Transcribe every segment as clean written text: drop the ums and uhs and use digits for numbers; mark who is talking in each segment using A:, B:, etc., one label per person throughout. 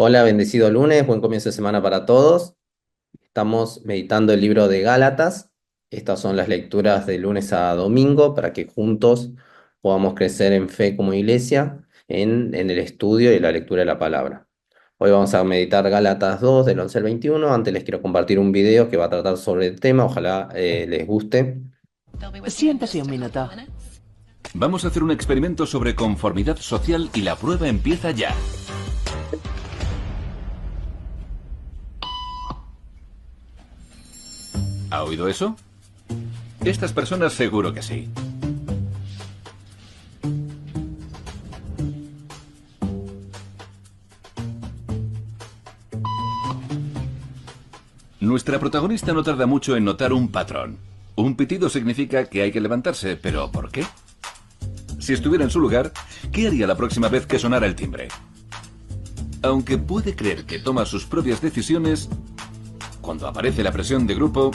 A: Hola, bendecido lunes, buen comienzo de semana para todos. Estamos meditando el libro de Gálatas. Estas son las lecturas de lunes a domingo para que juntos podamos crecer en fe como iglesia en el estudio y la lectura de la palabra. Hoy vamos a meditar Gálatas 2 del 11 al 21. Antes les quiero compartir un video que va a tratar sobre el tema, ojalá les guste.
B: Siéntese un minuto.
C: Vamos a hacer un experimento sobre conformidad social y la prueba empieza ya. ¿Ha oído eso? Estas personas seguro que sí. Nuestra protagonista no tarda mucho en notar un patrón. Un pitido significa que hay que levantarse, pero ¿por qué? Si estuviera en su lugar, ¿qué haría la próxima vez que sonara el timbre? Aunque puede creer que toma sus propias decisiones, cuando aparece la presión de grupo,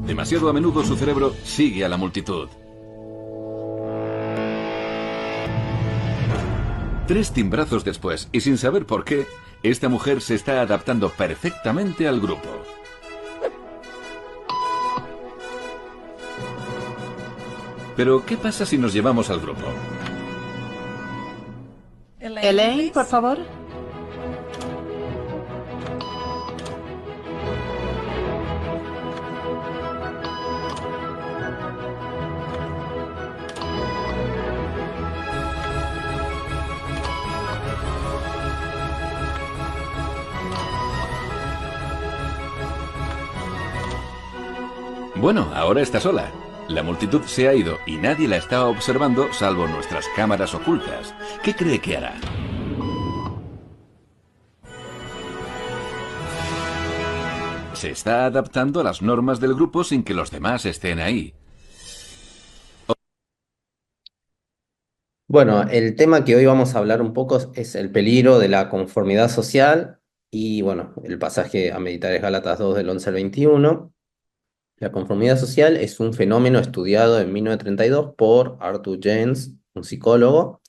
C: demasiado a menudo su cerebro sigue a la multitud. 3 timbrazos después, y sin saber por qué, esta mujer se está adaptando perfectamente al grupo. Pero, ¿qué pasa si nos llevamos al grupo?
B: Elaine, por favor.
C: Bueno, ahora está sola. La multitud se ha ido y nadie la está observando salvo nuestras cámaras ocultas. ¿Qué cree que hará? Se está adaptando a las normas del grupo sin que los demás estén ahí.
A: Bueno, el tema que hoy vamos a hablar un poco es el peligro de la conformidad social y bueno, el pasaje a meditar es Gálatas 2 del 11 al 21. La conformidad social es un fenómeno estudiado en 1932 por Arthur James, un psicólogo,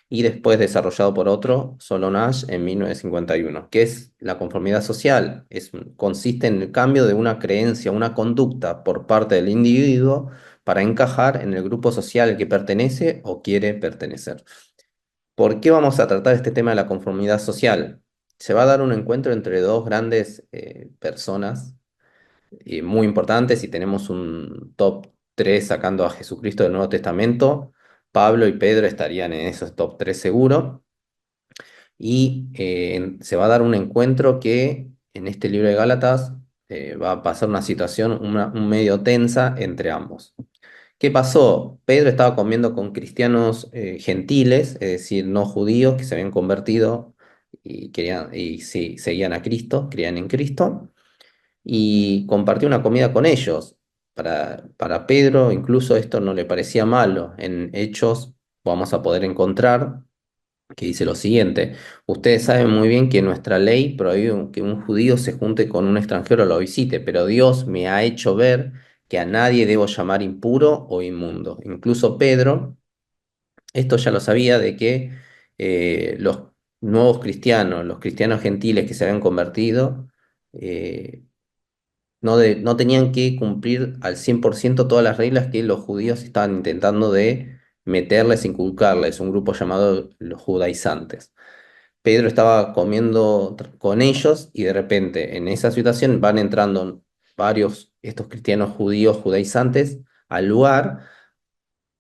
A: y después desarrollado por otro, Solo Nash, en 1951. ¿Qué es la conformidad social? Consiste en el cambio de una creencia, una conducta por parte del individuo para encajar en el grupo social al que pertenece o quiere pertenecer. ¿Por qué vamos a tratar este tema de la conformidad social? Se va a dar un encuentro entre dos grandes personas muy importantes y tenemos un top 3 sacando a Jesucristo del Nuevo Testamento. Pablo y Pedro estarían en esos top 3 seguro. Y se va a dar un encuentro que en este libro de Gálatas va a pasar una situación un medio tensa entre ambos. ¿Qué pasó? Pedro estaba comiendo con cristianos gentiles, es decir, no judíos que se habían convertido y, sí, seguían a Cristo, creían en Cristo y compartió una comida con ellos. Para Pedro incluso esto no le parecía malo. En Hechos vamos a poder encontrar que dice lo siguiente: ustedes saben muy bien que nuestra ley prohíbe que un judío se junte con un extranjero o lo visite, pero Dios me ha hecho ver que a nadie debo llamar impuro o inmundo. Incluso Pedro, esto ya lo sabía de que los nuevos cristianos, los cristianos gentiles que se habían convertido, eh, no tenían que cumplir al 100% todas las reglas que los judíos estaban intentando de meterles, inculcarles, un grupo llamado los judaizantes. Pedro estaba comiendo con ellos y de repente en esa situación van entrando varios, estos cristianos judíos judaizantes al lugar,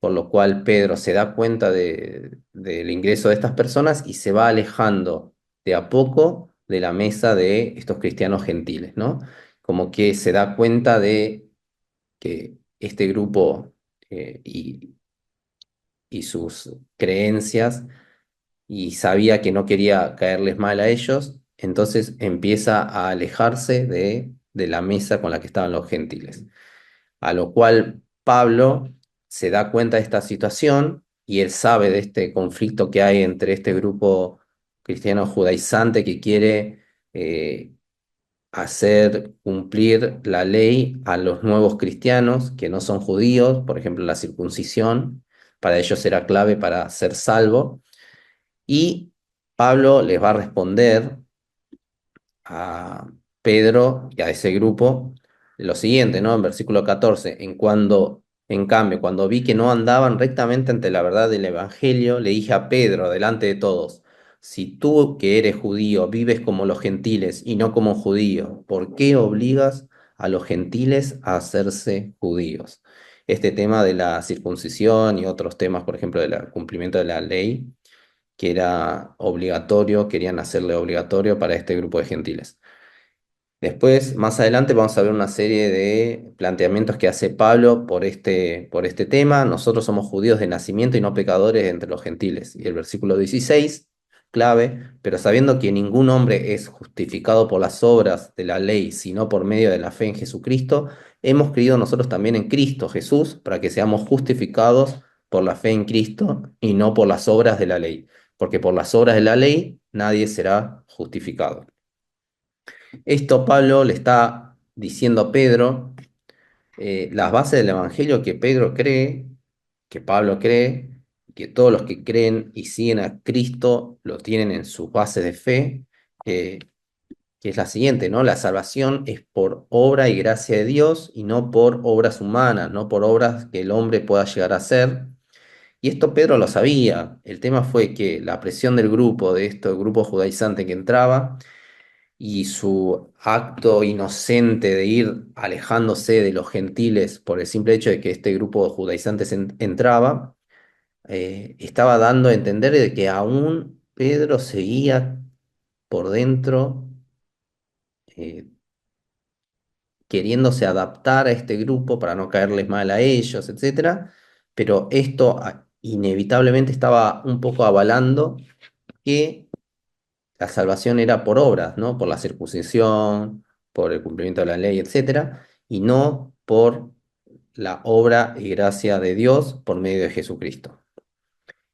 A: por lo cual Pedro se da cuenta del ingreso de estas personas y se va alejando de a poco de la mesa de estos cristianos gentiles, ¿no? Como que se da cuenta de que este grupo y sus creencias, y sabía que no quería caerles mal a ellos, entonces empieza a alejarse de la mesa con la que estaban los gentiles. A lo cual Pablo se da cuenta de esta situación y él sabe de este conflicto que hay entre este grupo cristiano judaizante que quiere hacer cumplir la ley a los nuevos cristianos que no son judíos, por ejemplo, la circuncisión, para ellos era clave para ser salvo. Y Pablo les va a responder a Pedro y a ese grupo lo siguiente, ¿no? En versículo 14, en cambio, cuando vi que no andaban rectamente ante la verdad del Evangelio, le dije a Pedro, delante de todos, si tú que eres judío vives como los gentiles y no como judío, ¿por qué obligas a los gentiles a hacerse judíos? Este tema de la circuncisión y otros temas, por ejemplo, del cumplimiento de la ley, que era obligatorio, querían hacerle obligatorio para este grupo de gentiles. Después, más adelante, vamos a ver una serie de planteamientos que hace Pablo por este tema. Nosotros somos judíos de nacimiento y no pecadores entre los gentiles. Y el versículo 16, clave, pero sabiendo que ningún hombre es justificado por las obras de la ley, sino por medio de la fe en Jesucristo, hemos creído nosotros también en Cristo Jesús, para que seamos justificados por la fe en Cristo y no por las obras de la ley, porque por las obras de la ley nadie será justificado. Esto Pablo le está diciendo a Pedro, las bases del Evangelio que Pedro cree, que Pablo cree, que todos los que creen y siguen a Cristo lo tienen en sus bases de fe, eh, que es la siguiente, ¿no? La salvación es por obra y gracia de Dios y no por obras humanas, no por obras que el hombre pueda llegar a hacer. Y esto Pedro lo sabía. El tema fue que la presión del grupo, de esto, el grupo judaizante que entraba, y su acto inocente de ir alejándose de los gentiles por el simple hecho de que este grupo de judaizantes entraba, estaba dando a entender de que aún Pedro seguía por dentro, eh, queriéndose adaptar a este grupo para no caerles mal a ellos, etcétera, pero esto inevitablemente estaba un poco avalando que la salvación era por obras, ¿no? Por la circuncisión, por el cumplimiento de la ley, etcétera, y no por la obra y gracia de Dios por medio de Jesucristo.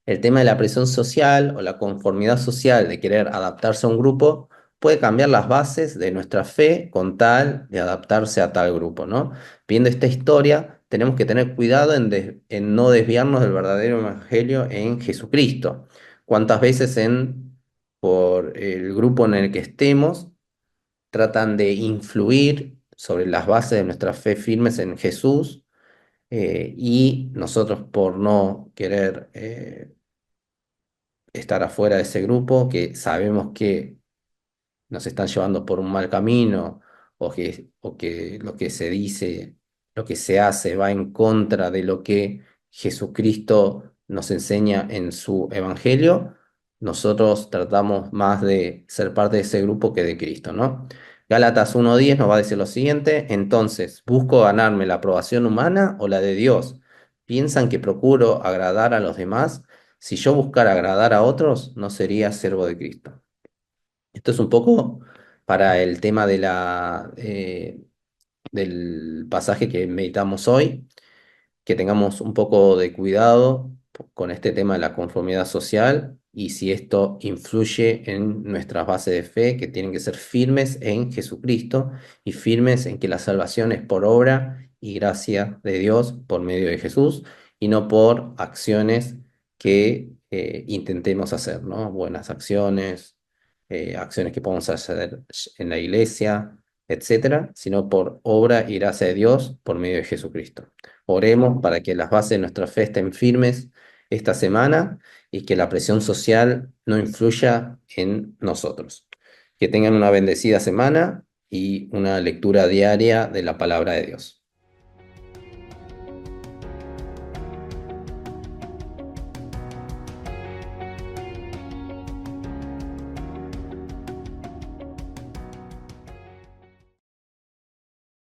A: El tema de la presión social o la conformidad social de querer adaptarse a un grupo puede cambiar las bases de nuestra fe con tal de adaptarse a tal grupo, ¿no? Viendo esta historia, tenemos que tener cuidado en no desviarnos del verdadero evangelio en Jesucristo. ¿Cuántas veces por el grupo en el que estemos tratan de influir sobre las bases de nuestra fe firmes en Jesús, y nosotros por no querer estar afuera de ese grupo, que sabemos que nos están llevando por un mal camino o que lo que se dice, lo que se hace va en contra de lo que Jesucristo nos enseña en su evangelio, nosotros tratamos más de ser parte de ese grupo que de Cristo, ¿no? Gálatas 1:10 nos va a decir lo siguiente: entonces, ¿busco ganarme la aprobación humana o la de Dios? ¿Piensan que procuro agradar a los demás? Si yo buscara agradar a otros, no sería siervo de Cristo. Esto es un poco para el tema del pasaje que meditamos hoy, que tengamos un poco de cuidado con este tema de la conformidad social y si esto influye en nuestras bases de fe, que tienen que ser firmes en Jesucristo y firmes en que la salvación es por obra y gracia de Dios por medio de Jesús y no por acciones que intentemos hacer, ¿no? Buenas acciones, acciones que podemos hacer en la iglesia, etcétera, sino por obra y gracia de Dios por medio de Jesucristo. Oremos para que las bases de nuestra fe estén firmes esta semana y que la presión social no influya en nosotros. Que tengan una bendecida semana y una lectura diaria de la palabra de Dios.